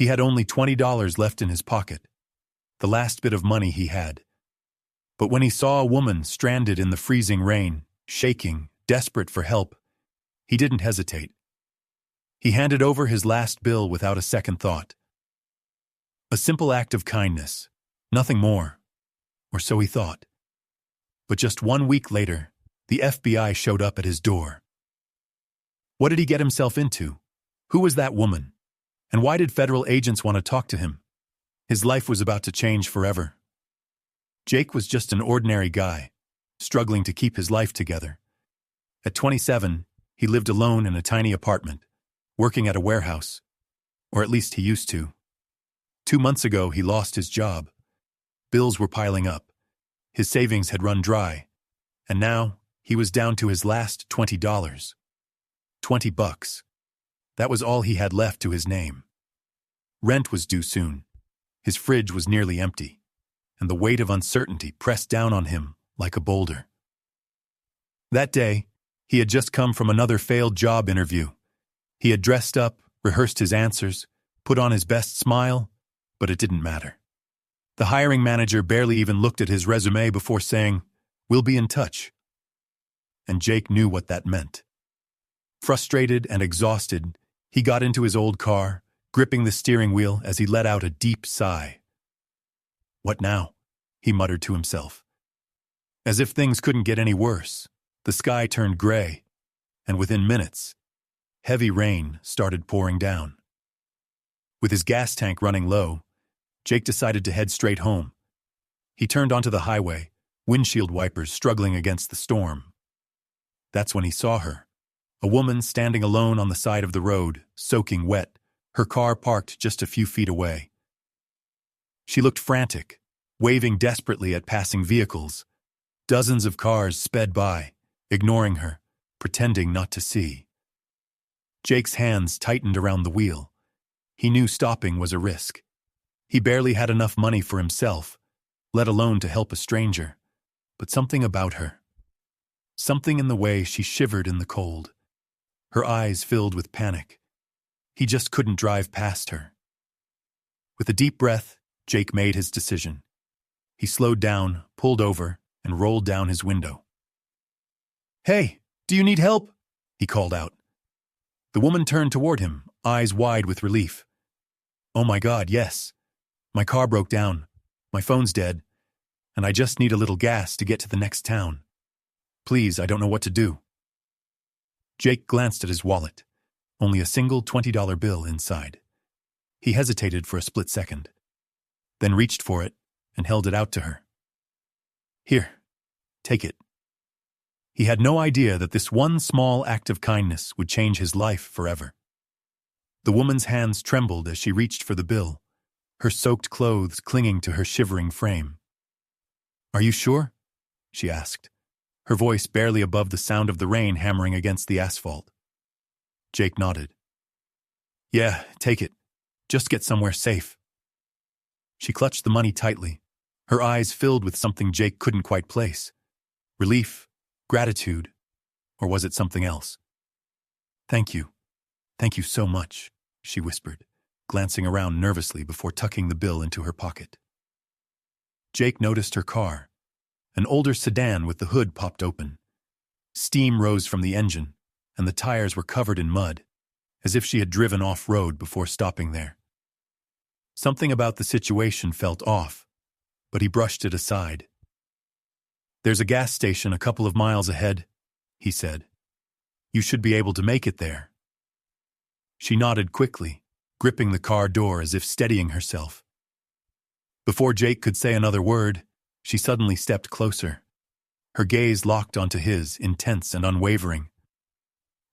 He had only $20 left in his pocket, the last bit of money he had. But when he saw a woman stranded in the freezing rain, shaking, desperate for help, he didn't hesitate. He handed over his last bill without a second thought. A simple act of kindness, nothing more, or so he thought. But just 1 week later, the FBI showed up at his door. What did he get himself into? Who was that woman? And why did federal agents want to talk to him? His life was about to change forever. Jake was just an ordinary guy, struggling to keep his life together. At 27, he lived alone in a tiny apartment, working at a warehouse, or at least he used to. 2 months ago, he lost his job. Bills were piling up. His savings had run dry, and now he was down to his last $20. $20. That was all he had left to his name. Rent was due soon. His fridge was nearly empty, and the weight of uncertainty pressed down on him like a boulder. That day, he had just come from another failed job interview. He had dressed up, rehearsed his answers, put on his best smile, but it didn't matter. The hiring manager barely even looked at his resume before saying, "We'll be in touch." And Jake knew what that meant. Frustrated and exhausted, he got into his old car, gripping the steering wheel as he let out a deep sigh. "What now?" he muttered to himself. As if things couldn't get any worse, the sky turned gray, and within minutes, heavy rain started pouring down. With his gas tank running low, Jake decided to head straight home. He turned onto the highway, windshield wipers struggling against the storm. That's when he saw her, a woman standing alone on the side of the road, soaking wet, her car parked just a few feet away. She looked frantic, waving desperately at passing vehicles. Dozens of cars sped by, ignoring her, pretending not to see. Jake's hands tightened around the wheel. He knew stopping was a risk. He barely had enough money for himself, let alone to help a stranger. But something about her. Something in the way she shivered in the cold. Her eyes filled with panic. He just couldn't drive past her. With a deep breath, Jake made his decision. He slowed down, pulled over, and rolled down his window. "Hey, do you need help?" he called out. The woman turned toward him, eyes wide with relief. "Oh my God, yes. My car broke down, my phone's dead, and I just need a little gas to get to the next town. Please, I don't know what to do." Jake glanced at his wallet, only a single $20 bill inside. He hesitated for a split second, then reached for it and held it out to her. "Here, take it." He had no idea that this one small act of kindness would change his life forever. The woman's hands trembled as she reached for the bill, her soaked clothes clinging to her shivering frame. "Are you sure?" she asked, her voice barely above the sound of the rain hammering against the asphalt. Jake nodded. "Yeah, take it. Just get somewhere safe." She clutched the money tightly, her eyes filled with something Jake couldn't quite place. Relief, gratitude, or was it something else? "Thank you. Thank you so much," she whispered, glancing around nervously before tucking the bill into her pocket. Jake noticed her car, an older sedan with the hood popped open. Steam rose from the engine, and the tires were covered in mud, as if she had driven off-road before stopping there. Something about the situation felt off, but he brushed it aside. "There's a gas station a couple of miles ahead," he said. "You should be able to make it there." She nodded quickly, gripping the car door as if steadying herself. Before Jake could say another word, she suddenly stepped closer. Her gaze locked onto his, intense and unwavering.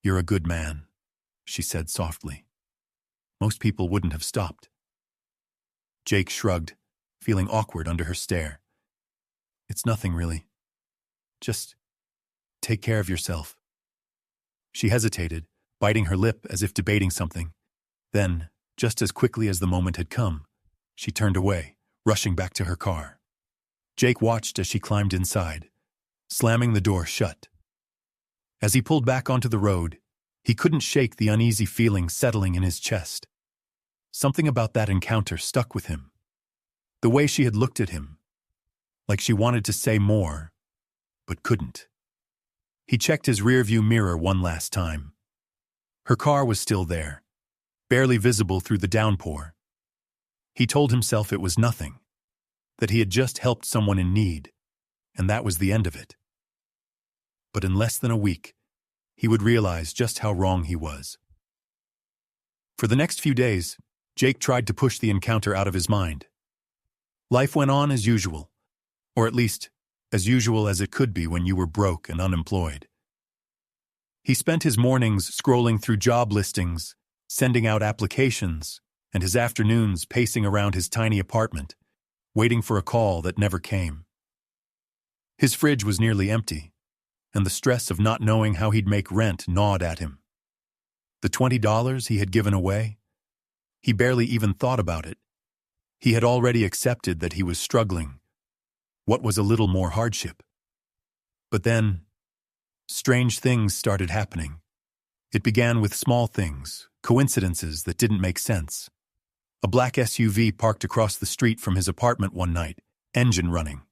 "You're a good man," she said softly. "Most people wouldn't have stopped." Jake shrugged, feeling awkward under her stare. "It's nothing really. Just take care of yourself." She hesitated, biting her lip as if debating something. Then, just as quickly as the moment had come, she turned away, rushing back to her car. Jake watched as she climbed inside, slamming the door shut. As he pulled back onto the road, he couldn't shake the uneasy feeling settling in his chest. Something about that encounter stuck with him. The way she had looked at him, like she wanted to say more, but couldn't. He checked his rearview mirror one last time. Her car was still there, barely visible through the downpour. He told himself it was nothing, that he had just helped someone in need, and that was the end of it. But in less than a week, he would realize just how wrong he was. For the next few days, Jake tried to push the encounter out of his mind. Life went on as usual, or at least as usual as it could be when you were broke and unemployed. He spent his mornings scrolling through job listings, sending out applications, and his afternoons pacing around his tiny apartment, waiting for a call that never came. His fridge was nearly empty, and the stress of not knowing how he'd make rent gnawed at him. The $20 he had given away, he barely even thought about it. He had already accepted that he was struggling. What was a little more hardship? But then, strange things started happening. It began with small things, coincidences that didn't make sense. A black SUV parked across the street from his apartment one night, engine running,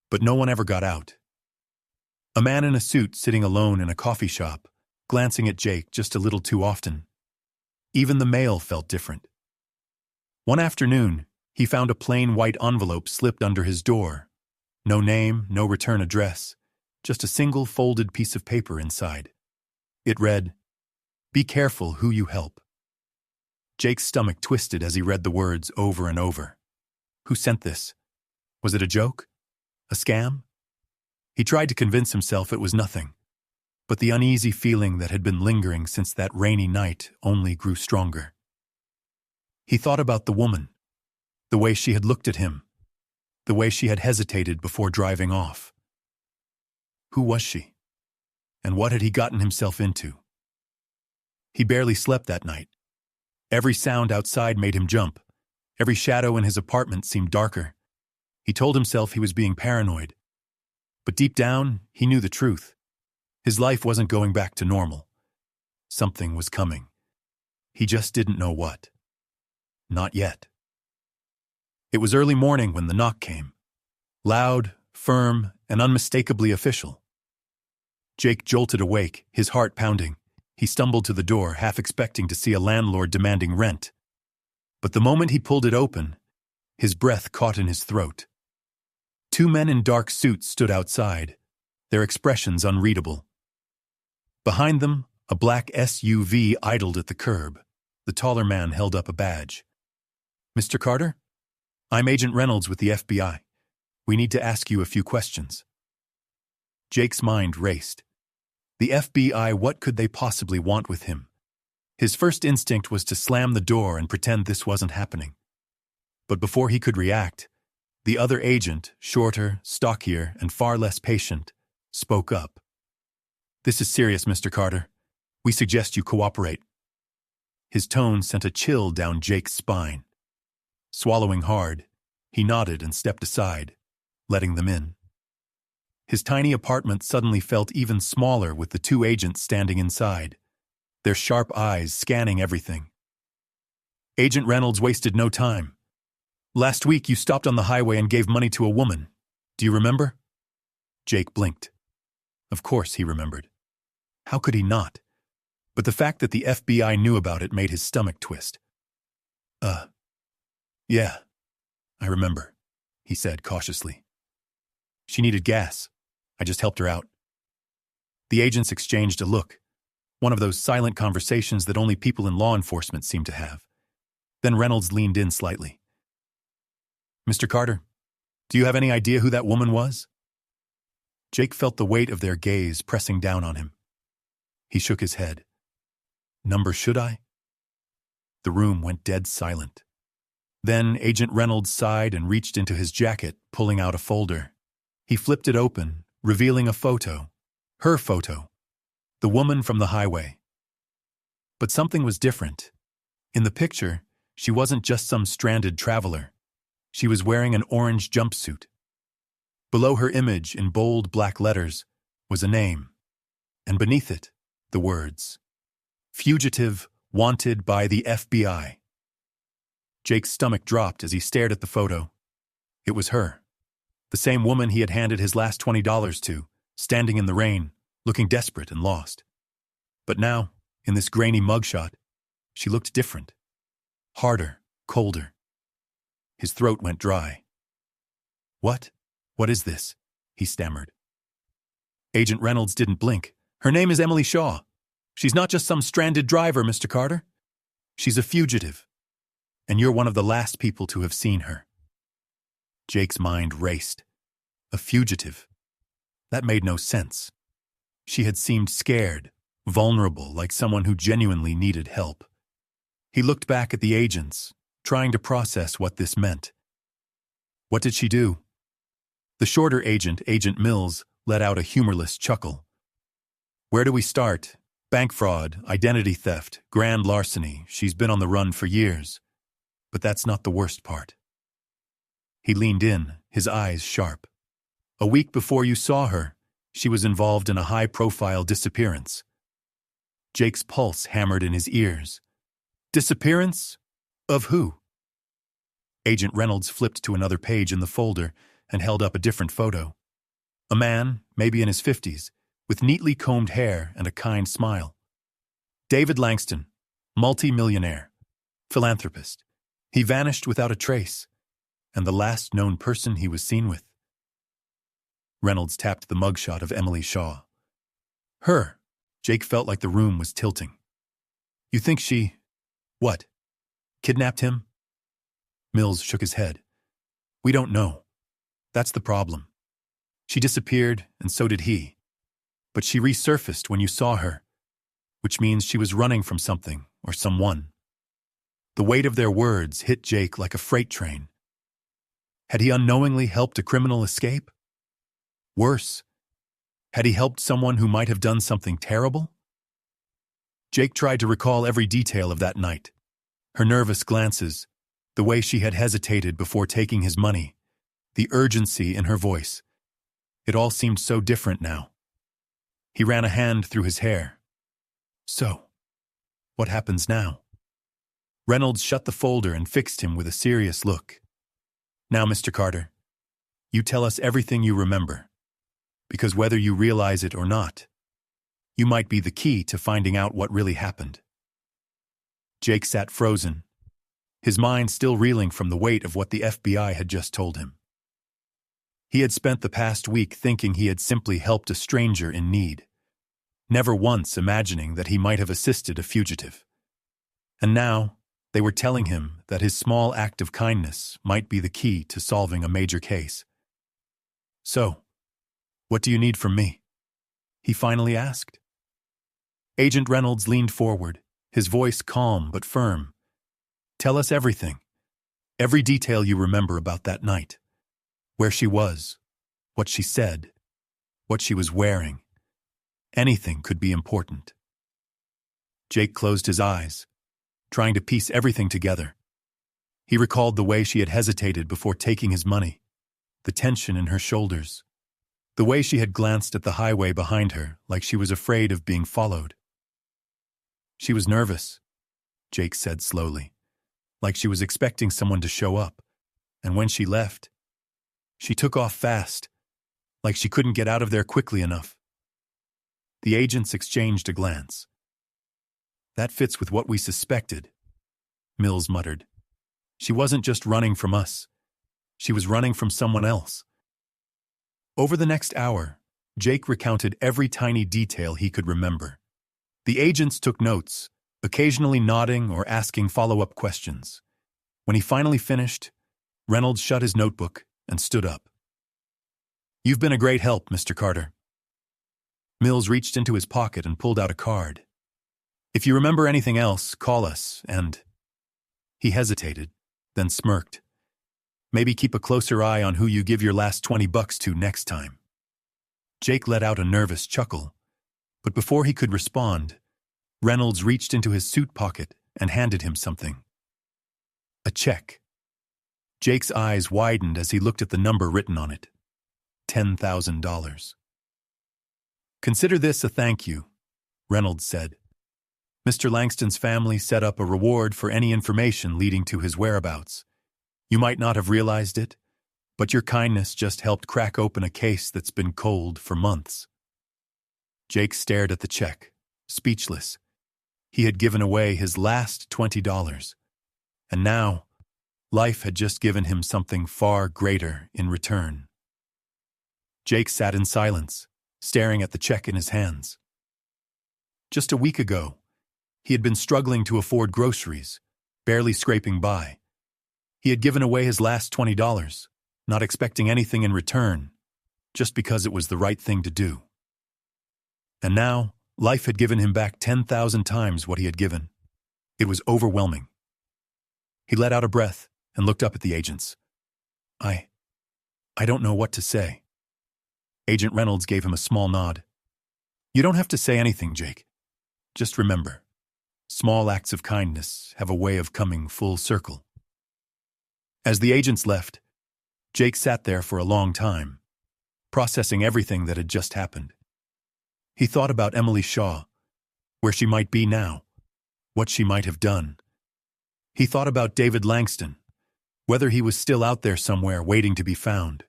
but no one ever got out. A man in a suit sitting alone in a coffee shop, glancing at Jake just a little too often. Even the mail felt different. One afternoon, he found a plain white envelope slipped under his door. No name, no return address, just a single folded piece of paper inside. It read, "Be careful who you help." Jake's stomach twisted as he read the words over and over. Who sent this? Was it a joke? A scam? He tried to convince himself it was nothing, but the uneasy feeling that had been lingering since that rainy night only grew stronger. He thought about the woman, the way she had looked at him, the way she had hesitated before driving off. Who was she? And what had he gotten himself into? He barely slept that night. Every sound outside made him jump. Every shadow in his apartment seemed darker. He told himself he was being paranoid. But deep down, he knew the truth. His life wasn't going back to normal. Something was coming. He just didn't know what. Not yet. It was early morning when the knock came. Loud, firm, and unmistakably official. Jake jolted awake, his heart pounding. He stumbled to the door, half expecting to see a landlord demanding rent. But the moment he pulled it open, his breath caught in his throat. Two men in dark suits stood outside, their expressions unreadable. Behind them, a black SUV idled at the curb. The taller man held up a badge. "Mr. Carter? I'm Agent Reynolds with the FBI. We need to ask you a few questions." Jake's mind raced. The FBI, what could they possibly want with him? His first instinct was to slam the door and pretend this wasn't happening. But before he could react, the other agent, shorter, stockier, and far less patient, spoke up. "This is serious, Mr. Carter. We suggest you cooperate." His tone sent a chill down Jake's spine. Swallowing hard, he nodded and stepped aside, letting them in. His tiny apartment suddenly felt even smaller with the two agents standing inside, their sharp eyes scanning everything. Agent Reynolds wasted no time. "Last week you stopped on the highway and gave money to a woman. Do you remember?" Jake blinked. Of course he remembered. How could he not? But the fact that the FBI knew about it made his stomach twist. Yeah, I remember," he said cautiously. "She needed gas. I just helped her out." The agents exchanged a look, one of those silent conversations that only people in law enforcement seem to have. Then Reynolds leaned in slightly. "Mr. Carter, do you have any idea who that woman was?" Jake felt the weight of their gaze pressing down on him. He shook his head. "Number should I?" The room went dead silent. Then Agent Reynolds sighed and reached into his jacket, pulling out a folder. He flipped it open, revealing a photo. Her photo. The woman from the highway. But something was different. In the picture, she wasn't just some stranded traveler. She was wearing an orange jumpsuit. Below her image, in bold black letters, was a name. And beneath it, the words, "Fugitive, wanted by the FBI." Jake's stomach dropped as he stared at the photo. It was her. The same woman he had handed his last $20 to, standing in the rain, looking desperate and lost. But now, in this grainy mugshot, she looked different. Harder, colder. His throat went dry. "What? What is this?" he stammered. Agent Reynolds didn't blink. "Her name is Emily Shaw. She's not just some stranded driver, Mr. Carter. She's a fugitive. And you're one of the last people to have seen her." Jake's mind raced. A fugitive. That made no sense. She had seemed scared, vulnerable, like someone who genuinely needed help. He looked back at the agents, trying to process what this meant. What did she do? The shorter agent, Agent Mills, let out a humorless chuckle. "Where do we start? Bank fraud, identity theft, grand larceny. She's been on the run for years. But that's not the worst part." He leaned in, his eyes sharp. "A week before you saw her, she was involved in a high-profile disappearance." Jake's pulse hammered in his ears. "Disappearance? Of who?" Agent Reynolds flipped to another page in the folder and held up a different photo. A man, maybe in his 50s, with neatly combed hair and a kind smile. David Langston, multi-millionaire, philanthropist. He vanished without a trace, and the last known person he was seen with. Reynolds tapped the mugshot of Emily Shaw. "Her." Jake felt like the room was tilting. "You think she... what? Kidnapped him?" Mills shook his head. "We don't know. That's the problem. She disappeared, and so did he. But she resurfaced when you saw her, which means she was running from something or someone." The weight of their words hit Jake like a freight train. Had he unknowingly helped a criminal escape? Worse, had he helped someone who might have done something terrible? Jake tried to recall every detail of that night. Her nervous glances, the way she had hesitated before taking his money, the urgency in her voice. It all seemed so different now. He ran a hand through his hair. "So, what happens now?" Reynolds shut the folder and fixed him with a serious look. "Now, Mr. Carter, you tell us everything you remember. Because whether you realize it or not, you might be the key to finding out what really happened." Jake sat frozen, his mind still reeling from the weight of what the FBI had just told him. He had spent the past week thinking he had simply helped a stranger in need, never once imagining that he might have assisted a fugitive. And now, they were telling him that his small act of kindness might be the key to solving a major case. "So, what do you need from me?" he finally asked. Agent Reynolds leaned forward, his voice calm but firm. "Tell us everything. Every detail you remember about that night. Where she was, what she said, what she was wearing. Anything could be important." Jake closed his eyes, trying to piece everything together. He recalled the way she had hesitated before taking his money, the tension in her shoulders, the way she had glanced at the highway behind her like she was afraid of being followed. "She was nervous," Jake said slowly, "like she was expecting someone to show up, and when she left, she took off fast, like she couldn't get out of there quickly enough." The agents exchanged a glance. "That fits with what we suspected," Mills muttered. "She wasn't just running from us. She was running from someone else." Over the next hour, Jake recounted every tiny detail he could remember. The agents took notes, occasionally nodding or asking follow-up questions. When he finally finished, Reynolds shut his notebook and stood up. "You've been a great help, Mr. Carter." Mills reached into his pocket and pulled out a card. "If you remember anything else, call us, and—" He hesitated, then smirked. "Maybe keep a closer eye on who you give your last $20 to next time." Jake let out a nervous chuckle, but before he could respond, Reynolds reached into his suit pocket and handed him something. A check. Jake's eyes widened as he looked at the number written on it. $10,000. "Consider this a thank you," Reynolds said. Mr. Langston's family set up a reward for any information leading to his whereabouts. You might not have realized it, but your kindness just helped crack open a case that's been cold for months. Jake stared at the check, speechless. He had given away his last $20, and now life had just given him something far greater in return. Jake sat in silence, staring at the check in his hands. Just a week ago, he had been struggling to afford groceries, barely scraping by. He had given away his last $20, not expecting anything in return, just because it was the right thing to do. And now, life had given him back 10,000 times what he had given. It was overwhelming. He let out a breath and looked up at the agents. I don't know what to say. Agent Reynolds gave him a small nod. You don't have to say anything, Jake. Just remember, small acts of kindness have a way of coming full circle. As the agents left, Jake sat there for a long time, processing everything that had just happened. He thought about Emily Shaw, where she might be now, what she might have done. He thought about David Langston, whether he was still out there somewhere waiting to be found.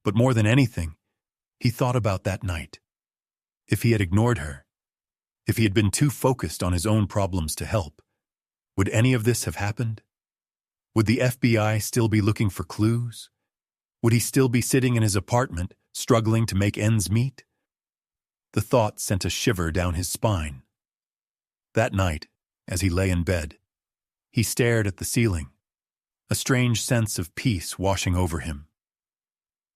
But more than anything, he thought about that night. If he had ignored her, if he had been too focused on his own problems to help, would any of this have happened? Would the FBI still be looking for clues? Would he still be sitting in his apartment, struggling to make ends meet? The thought sent a shiver down his spine. That night, as he lay in bed, he stared at the ceiling, a strange sense of peace washing over him.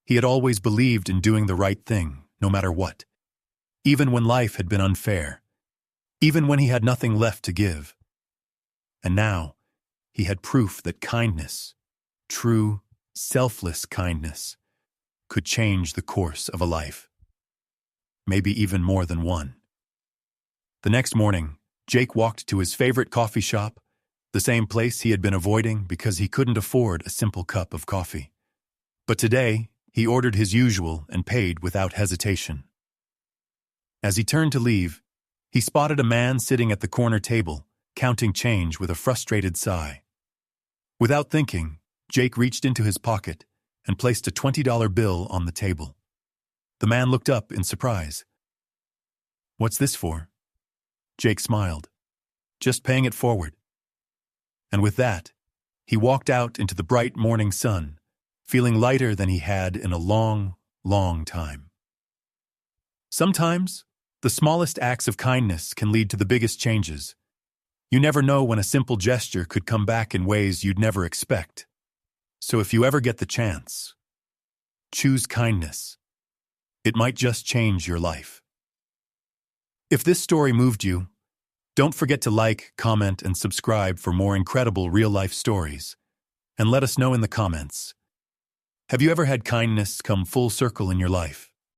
He had always believed in doing the right thing, no matter what, even when life had been unfair, even when he had nothing left to give. And now, he had proof that kindness, true, selfless kindness, could change the course of a life. Maybe even more than one. The next morning, Jake walked to his favorite coffee shop, the same place he had been avoiding because he couldn't afford a simple cup of coffee. But today, he ordered his usual and paid without hesitation. As he turned to leave, he spotted a man sitting at the corner table, counting change with a frustrated sigh. Without thinking, Jake reached into his pocket and placed a $20 bill on the table. The man looked up in surprise. What's this for? Jake smiled. Just paying it forward. And with that, he walked out into the bright morning sun, feeling lighter than he had in a long, long time. Sometimes, the smallest acts of kindness can lead to the biggest changes. You never know when a simple gesture could come back in ways you'd never expect. So if you ever get the chance, choose kindness. It might just change your life. If this story moved you, don't forget to like, comment, and subscribe for more incredible real-life stories. And let us know in the comments. Have you ever had kindness come full circle in your life?